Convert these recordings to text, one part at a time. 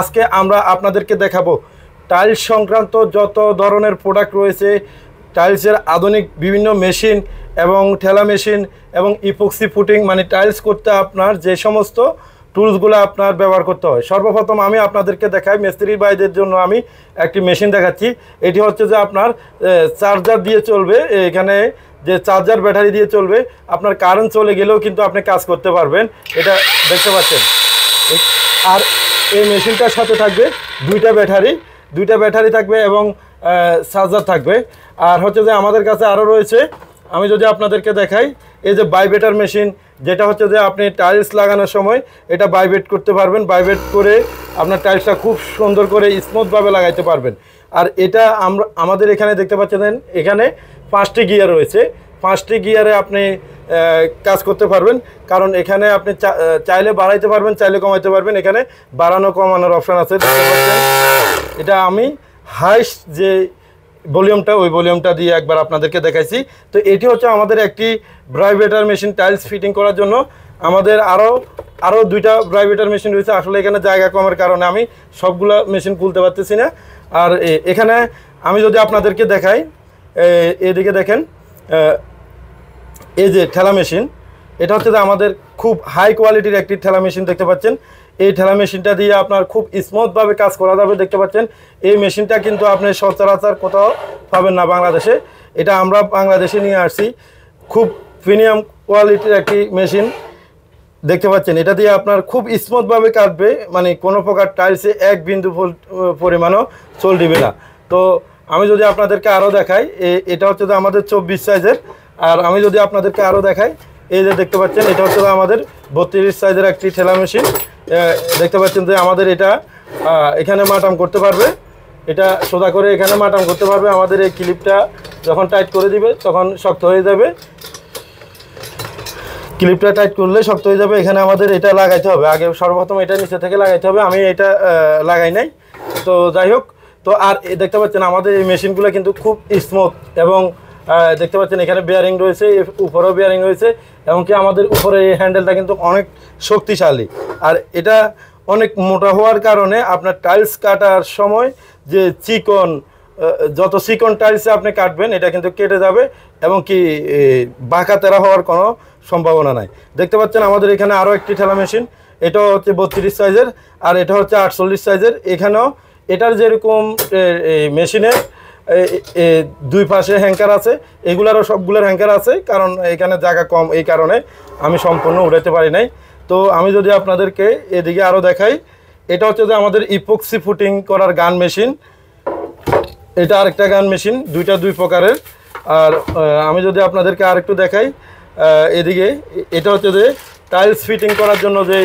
আজকে আমরা আপনাদেরকে দেখাবো টাইলস সংক্রান্ত যত ধরনের প্রোডাক্ট রয়েছে, টাইলসের আধুনিক বিভিন্ন মেশিন এবং ঠেলা মেশিন এবং ইপক্সি ফুটিং মানে টাইলস করতে আপনার যে সমস্ত টুলসগুলো আপনার ব্যবহার করতে হয়। সর্বপ্রথম আমি আপনাদেরকে দেখাই মিস্ত্রি ভাইদের জন্য আমি একটি মেশিন দেখাচ্ছি। এটি হচ্ছে যে আপনার চার্জার দিয়ে চলবে, এখানে যে চার্জার ব্যাটারি দিয়ে চলবে, আপনার কারেন্ট চলে গেলেও কিন্তু আপনি কাজ করতে পারবেন। এটা দেখতে পাচ্ছেন। আর এই মেশিনটার সাথে থাকবে দুইটা ব্যাটারি থাকবে এবং চার্জার থাকবে। আর হচ্ছে যে আমাদের কাছে আরও রয়েছে, আমি যদি আপনাদেরকে দেখাই, এই যে ভাইব্রেটর মেশিন, যেটা হচ্ছে যে আপনি টাইলস লাগানোর সময় এটা ভাইব্রেট করতে পারবেন, ভাইব্রেট করে আপনার টাইলসটা খুব সুন্দর করে স্মুথভাবে লাগাইতে পারবেন। আর এটা আমাদের এখানে দেখতে পাচ্ছেন, এখানে 5টি গিয়ার রয়েছে। 5টি গিয়ারে আপনি কাজ করতে পারবেন, কারণ এখানে আপনি চাইলে বাড়াইতে পারবেন, চাইলে কমাইতে পারবেন। এখানে বাড়ানো কমানোর অপশান আছে, দেখতে পাচ্ছেন। এটা আমি হাইস্ট যে ভলিউমটা, ওই ভলিউমটা দিয়ে একবার আপনাদেরকে দেখাইছি। তো এটি হচ্ছে আমাদের একটি ভাইব্রেটর মেশিন টাইলস ফিটিং করার জন্য। আমাদের আরও দুইটা ভাইব্রেটর মেশিন রয়েছে। আসলে এখানে জায়গা কমের কারণে আমি সবগুলা মেশিন খুলতে পারতেছি না। আর এখানে আমি যদি আপনাদেরকে দেখাই, এদিকে দেখেন, এই যে ঠেলা মেশিন, এটা হচ্ছে যে আমাদের খুব হাই কোয়ালিটির একটি ঠেলা মেশিন দেখতে পাচ্ছেন। এই ঠেলা মেশিনটা দিয়ে আপনার খুব স্মুথভাবে কাজ করা যাবে, দেখতে পাচ্ছেন। এই মেশিনটা কিন্তু আপনি সচরাচর কোথাও পাবেন না বাংলাদেশে। এটা আমরা বাংলাদেশে নিয়ে আসছি, খুব প্রিমিয়াম কোয়ালিটির একটি মেশিন দেখতে পাচ্ছেন। এটা দিয়ে আপনার খুব স্মুথভাবে কাটবে, মানে কোনো প্রকার টাইলসে এক বিন্দু পরিমাণও চল দিবে না। তো আমি যদি আপনাদেরকে আরও দেখাই, এটা হচ্ছে যে আমাদের 24 সাইজের। আর আমি যদি আপনাদেরকে আরও দেখাই, এই যে দেখতে পাচ্ছেন, এটা হচ্ছে আমাদের 32 সাইজের একটি ঠেলা মেশিন। দেখতে পাচ্ছেন যে আমাদের এটা এখানে মাটাম করতে পারবে, এটা সোজা করে এখানে মাটাম করতে পারবে। আমাদের এই ক্লিপটা যখন টাইট করে দিবে তখন শক্ত হয়ে যাবে, ক্লিপটা টাইট করলে শক্ত হয়ে যাবে। এখানে আমাদের এটা লাগাইতে হবে, আগে সর্বপ্রথম এটা নিচে থেকে লাগাইতে হবে। আমি এটা লাগাই নাই, তো যাই হোক। তো আর দেখতে পাচ্ছেন আমাদের এই মেশিনগুলো কিন্তু খুব স্মুথ এবং দেখতে পাচ্ছেন এখানে বেয়ারিং রয়েছে, উপরেও বেয়ারিং রয়েছে, এমনকি আমাদের উপরে এই হ্যান্ডেলটা কিন্তু অনেক শক্তিশালী। আর এটা অনেক মোটা হওয়ার কারণে আপনার টাইলস কাটার সময় যে যত চিকন টাইলসে আপনি কাটবেন এটা কিন্তু কেটে যাবে, এবং কি বাঁকা তেরা হওয়ার কোনো সম্ভাবনা নাই। দেখতে পাচ্ছেন আমাদের এখানে আরও একটি ঠেলা মেশিন, এটাও হচ্ছে 32 সাইজের, আর এটা হচ্ছে 48 সাইজের। এখানেও এটার যেরকম মেশিনের দুই পাশে হ্যাঙ্কার আছে, এগুলারও সবগুলোর হ্যাঙ্কার আছে, কারণ এখানে জায়গা কম, এই কারণে আমি সম্পূর্ণ উঠাতে পারি নাই। তো আমি যদি আপনাদেরকে এদিকে আরও দেখাই, এটা হচ্ছে যে আমাদের ইপক্সি ফুটিং করার গান মেশিন। এটা আরেকটা গান মেশিন, দুই প্রকারের। আর আমি যদি আপনাদেরকে আরেকটু দেখাই, এদিকে এটা হচ্ছে যে টাইলস ফিটিং করার জন্য যে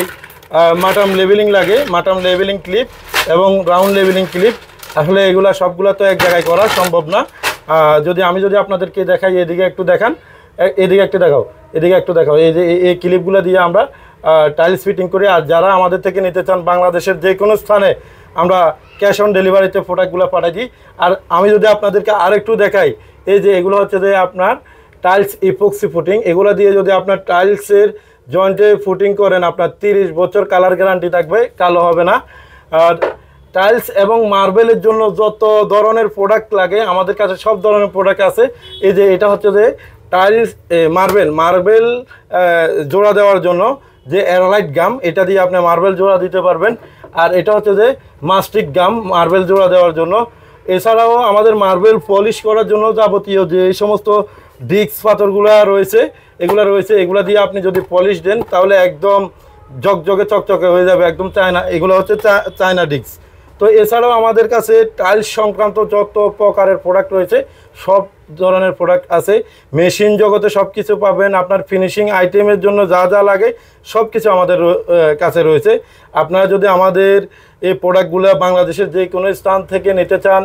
মাটাম লেভেলিং লাগে, মাটাম লেভেলিং ক্লিপ এবং রাউন্ড লেভেলিং ক্লিপ। আসলে এগুলা সবগুলা তো এক জায়গায় করা সম্ভব না। আমি যদি আপনাদেরকে দেখাই, এদিকে একটু দেখান, এদিকে একটু দেখাও, এদিকে একটু দেখাও। এই যে এই ক্লিপগুলো দিয়ে আমরা টাইলস ফিটিং করি। আর যারা আমাদের থেকে নিতে চান, বাংলাদেশের যে কোনো স্থানে আমরা ক্যাশ অন ডেলিভারিতে প্রোডাক্টগুলো পাঠাই দিই। আর আমি যদি আপনাদেরকে আরেকটু দেখাই, এই যে এগুলো হচ্ছে যে আপনার টাইলস ইপক্সি ফুটিং। এগুলো দিয়ে যদি আপনার টাইলসের জয়েন্টে ফুটিং করেন, আপনার 30 বছর কালার গ্যারান্টি থাকবে, কালো হবে না। আর টাইলস এবং মার্বেলের জন্য যত ধরনের প্রোডাক্ট লাগে আমাদের কাছে সব ধরনের প্রোডাক্ট আছে। এই যে এটা হচ্ছে যে টাইলস মার্বেল জোড়া দেওয়ার জন্য যে অ্যারোলাইট গাম, এটা দিয়ে আপনি মার্বেল জোড়া দিতে পারবেন। আর এটা হচ্ছে যে মাস্টিক গাম, মার্বেল জোড়া দেওয়ার জন্য। এছাড়াও আমাদের মার্বেল পলিশ করার জন্য যাবতীয় যে এই সমস্ত ডিস্ক পাথরগুলো রয়েছে, এগুলা দিয়ে আপনি যদি পলিশ দেন তাহলে একদম জকজকে চকচকে হয়ে যাবে, একদম চায়না। এগুলো হচ্ছে চায়না ডিস্ক। তো এছাড়াও আমাদের কাছে টাইলস সংক্রান্ত যত প্রকারের প্রোডাক্ট রয়েছে, সব ধরনের প্রোডাক্ট আছে। মেশিন জগতে সব কিছু পাবেন। আপনার ফিনিশিং আইটেমের জন্য যা যা লাগে সব কিছু আমাদের কাছে রয়েছে। আপনারা যদি আমাদের এই প্রোডাক্টগুলো বাংলাদেশের যে কোনো স্থান থেকে নিতে চান,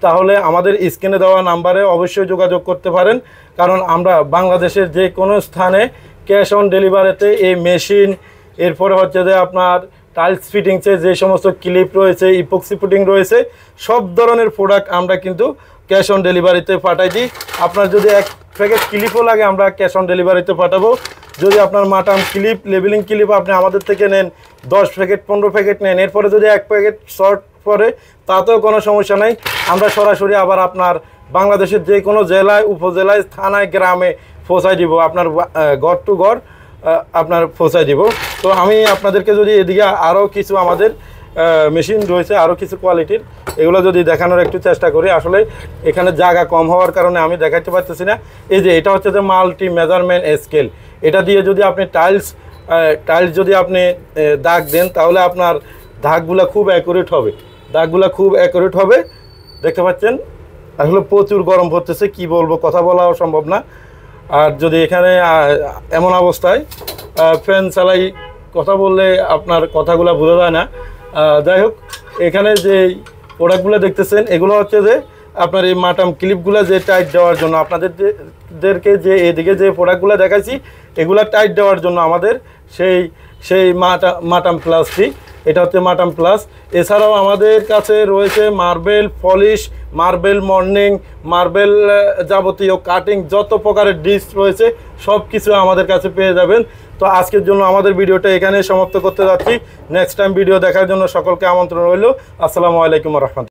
তাহলে আমাদের স্ক্রিনে দেওয়া নাম্বারে অবশ্যই যোগাযোগ করতে পারেন, কারণ আমরা বাংলাদেশের যে কোনো স্থানে ক্যাশ অন ডেলিভারিতে এই মেশিন, এরপরে হচ্ছে যে আপনার টাইলস ফিটিংসে যে সমস্ত ক্লিপ রয়েছে, ইপক্সি ফুটিং রয়েছে, সব ধরনের প্রোডাক্ট আমরা কিন্তু ক্যাশ অন ডেলিভারিতে পাঠাই দিই। আপনার যদি এক প্যাকেট ক্লিপও লাগে আমরা ক্যাশ অন ডেলিভারিতে পাঠাবো। যদি আপনার মাটাম ক্লিপ, লেবেলিং ক্লিপ আপনি আমাদের থেকে নেন, 10 প্যাকেট 15 প্যাকেট নেন, এরপরে যদি 1 প্যাকেট শর্ট পরে তাতেও কোনো সমস্যা নেই, আমরা সরাসরি আবার আপনার বাংলাদেশের যে কোনো জেলায়, উপজেলায়, থানায়, গ্রামে পৌঁছায় দিব, আপনার ঘর টু ঘর আপনার পৌঁছায় দিব। তো আমি আপনাদেরকে যদি এদিকে আরও কিছু আমাদের মেশিন রয়েছে, আরও কিছু কোয়ালিটির, এগুলো যদি দেখানোর একটু চেষ্টা করি। আসলে এখানে জায়গা কম হওয়ার কারণে আমি দেখাতে পারতেছি না। এই যে এটা হচ্ছে যে মাল্টি মেজারমেন্ট স্কেল, এটা দিয়ে যদি আপনি টাইলস যদি আপনি দাগ দেন তাহলে আপনার দাগগুলো খুব অ্যাকুরেট হবে, দাগগুলো খুব অ্যাকুরেট হবে। দেখতে পাচ্ছেন আসলে প্রচুর গরম পড়তেছে, কি বলবো, কথা বলাও সম্ভব না। আর যদি এখানে এমন অবস্থায় ফ্যান চালাই, কথা বললে আপনার কথাগুলো বোঝা যায় না। যাই হোক, এখানে যে প্রোডাক্টগুলো দেখতেছেন এগুলো হচ্ছে যে আপনার এই মাটাম ক্লিপগুলো যে টাইট দেওয়ার জন্য, আপনাদেরকে যে এদিকে যে প্রোডাক্টগুলো দেখাইছি এগুলো টাইট দেওয়ার জন্য আমাদের সেই মাটাম প্লাসটি, এটা হচ্ছে মাটাম প্লাস। এছাড়াও আমাদের কাছে রয়েছে marble polish, marble morning, marble যাবতীয় কাটিং, যত প্রকারের ডিশ রয়েছে সব কিছু আমাদের কাছে পেয়ে যাবেন। তো আজকের জন্য আমাদের ভিডিওটা এখানে সমাপ্ত করতে যাচ্ছি। নেক্সট টাইম ভিডিও দেখার জন্য সকলকে আমন্ত্রণ রইল। আসসালামু আলাইকুম ওয়া রাহমাতুল্লাহ।